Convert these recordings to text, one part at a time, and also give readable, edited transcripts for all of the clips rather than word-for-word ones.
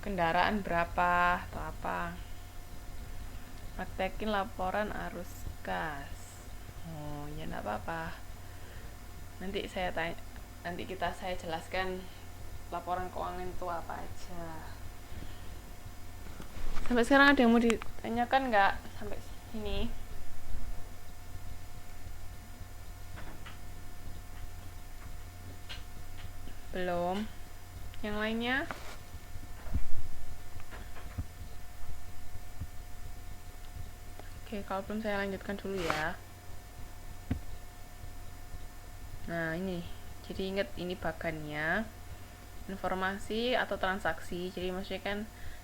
kendaraan berapa atau apa. Praktekin laporan arus kas. Oh ya enggak apa-apa, nanti saya jelaskan laporan keuangan itu apa aja. Sampai sekarang ada yang mau ditanyakan nggak sampai sini? Belum? Yang lainnya? Oke, kalau belum saya lanjutkan dulu ya. Nah ini, jadi ingat ini bagannya informasi atau transaksi. Jadi maksudnya kan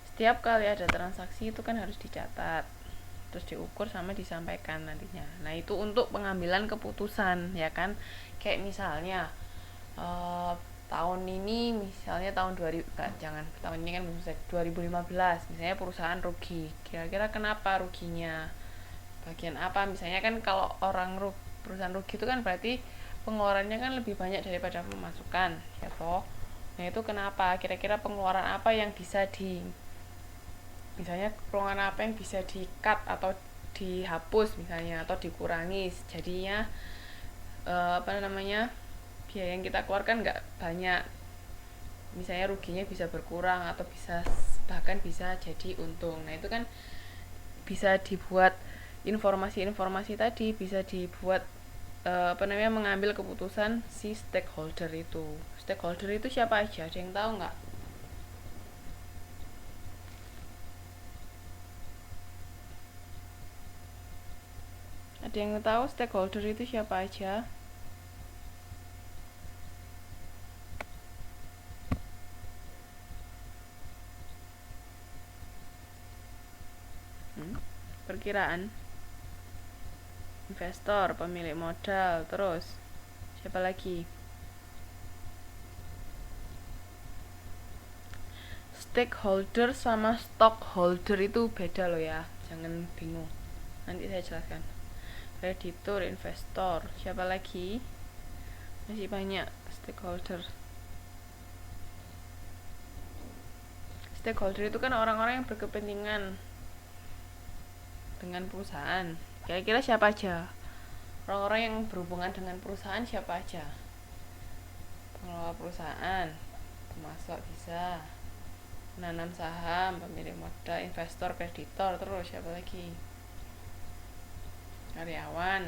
setiap kali ada transaksi itu kan harus dicatat, terus diukur sama disampaikan nantinya. Nah itu untuk pengambilan keputusan ya kan. Kayak misalnya tahun ini misalnya tahun 2000 jangan tahun ini kan belum selesai, 2015 misalnya perusahaan rugi, kira-kira kenapa ruginya, bagian apa misalnya kan. Kalau perusahaan rugi itu kan berarti pengeluarannya kan lebih banyak daripada pemasukan ya toh. Nah itu kenapa, kira-kira pengeluaran apa yang bisa misalnya pengeluaran apa yang bisa di cut atau dihapus misalnya, atau dikurangi jadinya biaya yang kita keluarkan nggak banyak, misalnya ruginya bisa berkurang atau bisa bahkan bisa jadi untung. Nah itu kan bisa dibuat informasi-informasi tadi, bisa dibuat mengambil keputusan si stakeholder itu. Stakeholder itu siapa aja? Ada yang tahu nggak? Ada yang tahu stakeholder itu siapa aja? Perkiraan. Investor, pemilik modal, terus siapa lagi? Stakeholder sama stockholder itu beda loh ya, jangan bingung. Nanti saya jelaskan. Kreditur, investor, siapa lagi? Masih banyak stakeholder. Stakeholder itu kan orang-orang yang berkepentingan dengan perusahaan. Kira-kira siapa aja? Orang-orang yang berhubungan dengan perusahaan siapa aja? Pengelola perusahaan, pemasok bisa, penanam saham, pemilik modal, investor, kreditor, terus siapa lagi? Karyawan.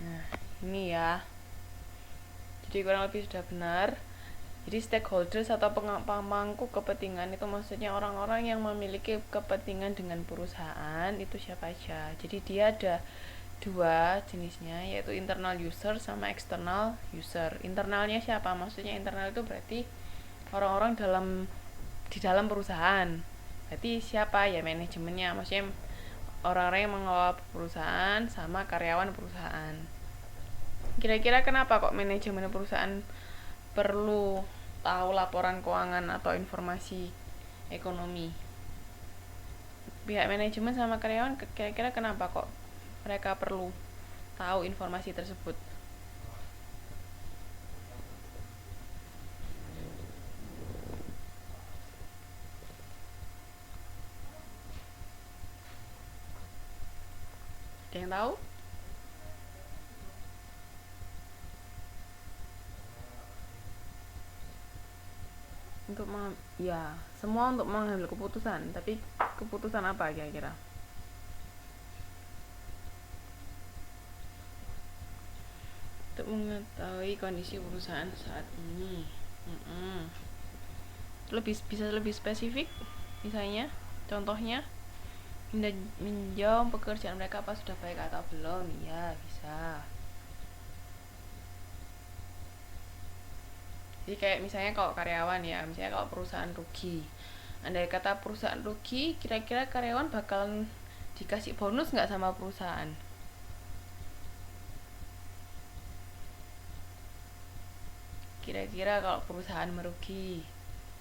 Nah ini ya, jadi kurang lebih sudah benar. Jadi stakeholders atau pemangku kepentingan itu maksudnya orang-orang yang memiliki kepentingan dengan perusahaan itu siapa aja. Jadi dia ada dua jenisnya, yaitu internal user sama external user. Internalnya siapa? Maksudnya internal itu berarti orang-orang di dalam perusahaan. Berarti siapa ya? Manajemennya, maksudnya orang-orang yang mengelola perusahaan sama karyawan perusahaan. Kira-kira kenapa kok manajemen perusahaan perlu tahu laporan keuangan atau informasi ekonomi? Pihak manajemen sama karyawan kira-kira kenapa kok mereka perlu tahu informasi tersebut? Ada yang tahu? Untuk ya semua untuk mengambil keputusan, tapi keputusan apa kira-kira? Untuk mengetahui kondisi perusahaan saat ini. Bisa lebih spesifik, misalnya contohnya meninjau pekerjaan mereka apa sudah baik atau belum. Ya bisa. Jadi kayak misalnya kalau karyawan ya, misalnya kalau perusahaan rugi, andai kata perusahaan rugi, kira-kira karyawan bakalan dikasih bonus nggak sama perusahaan? Kira-kira kalau perusahaan merugi,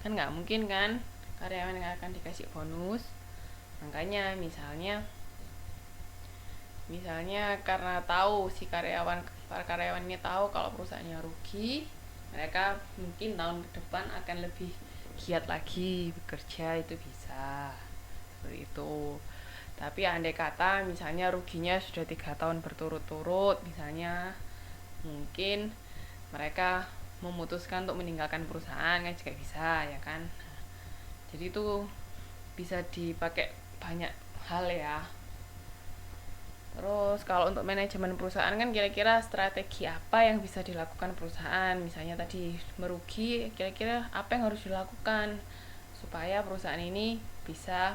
kan nggak mungkin kan karyawan yang akan dikasih bonus. Makanya misalnya Misalnya karena tahu si para karyawan ini tahu kalau perusahaannya rugi, mereka mungkin tahun ke depan akan lebih giat lagi bekerja, itu bisa seperti itu. Tapi andai kata misalnya ruginya sudah 3 tahun berturut-turut, misalnya mungkin mereka memutuskan untuk meninggalkan perusahaan, kan juga bisa ya kan. Jadi itu bisa dipakai banyak hal ya. Terus kalau untuk manajemen perusahaan kan kira-kira strategi apa yang bisa dilakukan perusahaan. Misalnya tadi merugi, kira-kira apa yang harus dilakukan supaya perusahaan ini bisa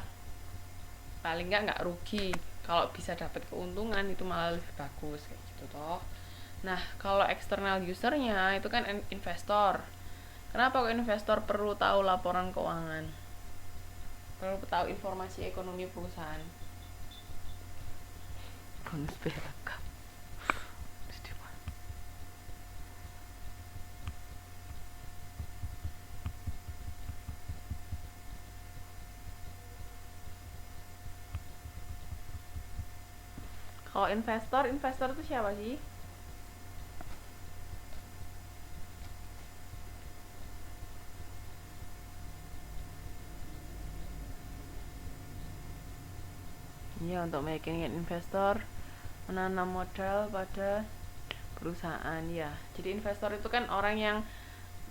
paling nggak rugi. Kalau bisa dapat keuntungan itu malah lebih bagus kayak gitu toh. Nah kalau external usernya itu kan investor. Kenapa kok investor perlu tahu laporan keuangan? Perlu tahu informasi ekonomi perusahaan. Bonus PHK. Kalau investor itu siapa sih? Ya, untuk meyakinkan investor menanam modal pada perusahaan ya. Jadi investor itu kan orang yang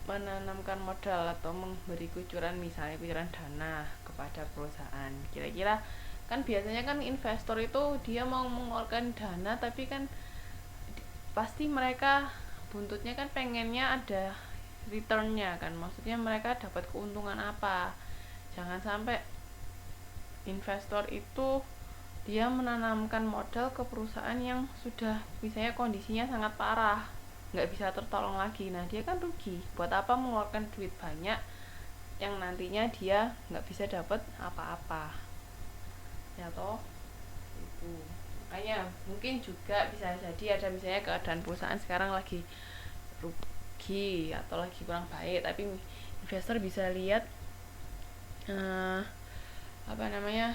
menanamkan modal atau memberi kucuran, misalnya kucuran dana kepada perusahaan. Kira-kira kan biasanya kan investor itu dia mau mengeluarkan dana, tapi kan pasti mereka buntutnya kan pengennya ada returnnya kan, maksudnya mereka dapat keuntungan apa. Jangan sampai investor itu dia menanamkan modal ke perusahaan yang sudah misalnya kondisinya sangat parah, nggak bisa tertolong lagi. Nah dia kan rugi. Buat apa mengeluarkan duit banyak yang nantinya dia nggak bisa dapat apa-apa, ya toh. Itu makanya mungkin juga bisa jadi ada misalnya keadaan perusahaan sekarang lagi rugi atau lagi kurang baik, tapi investor bisa lihat apa namanya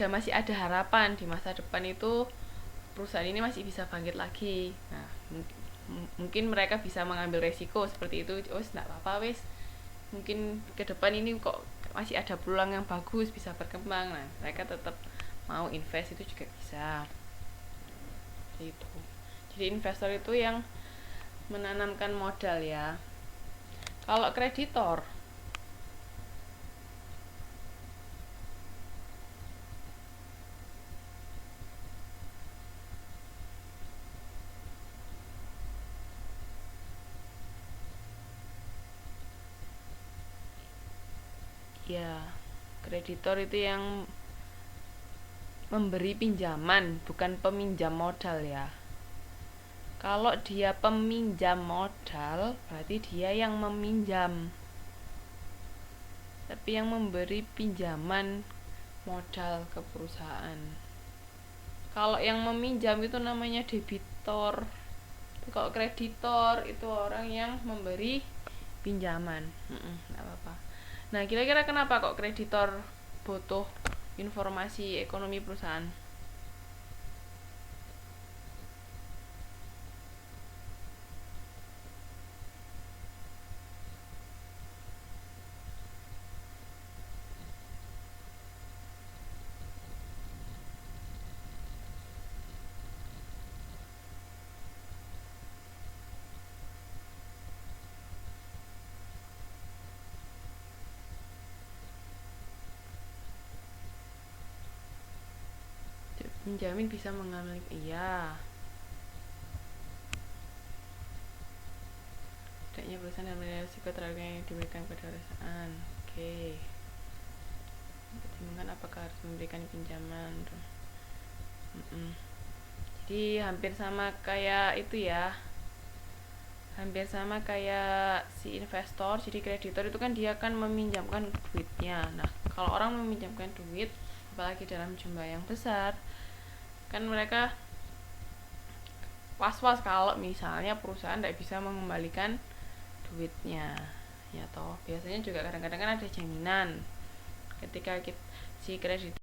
masih ada harapan di masa depan itu perusahaan ini masih bisa bangkit lagi. Nah mungkin mereka bisa mengambil resiko seperti itu. Oh nggak apa-apa wes, mungkin ke depan ini kok masih ada peluang yang bagus bisa berkembang. Nah mereka tetap mau invest, itu juga bisa gitu. Jadi investor itu yang menanamkan modal ya. Kalau kreditor ya, kreditor itu yang memberi pinjaman, bukan peminjam modal ya. Kalau dia peminjam modal berarti dia yang meminjam, tapi yang memberi pinjaman modal ke perusahaan. Kalau yang meminjam itu namanya debitor. Kalau kreditor itu orang yang memberi pinjaman. Nggak apa-apa. Nah kira-kira kenapa kok kreditor butuh informasi ekonomi perusahaan? Penjamin bisa mengambil, iya, tidaknya perusahaan dan resiko terhadap yang diberikan pada perusahaan. Oke. Pertimbangkan apakah harus memberikan pinjaman. Jadi hampir sama kayak itu ya, hampir sama kayak si investor. Jadi kreditor itu kan dia akan meminjamkan duitnya. Nah kalau orang meminjamkan duit apalagi dalam jumlah yang besar, kan mereka was-was kalau misalnya perusahaan tidak bisa mengembalikan duitnya, ya toh. Biasanya juga kadang-kadang kan ada jaminan ketika si kreditor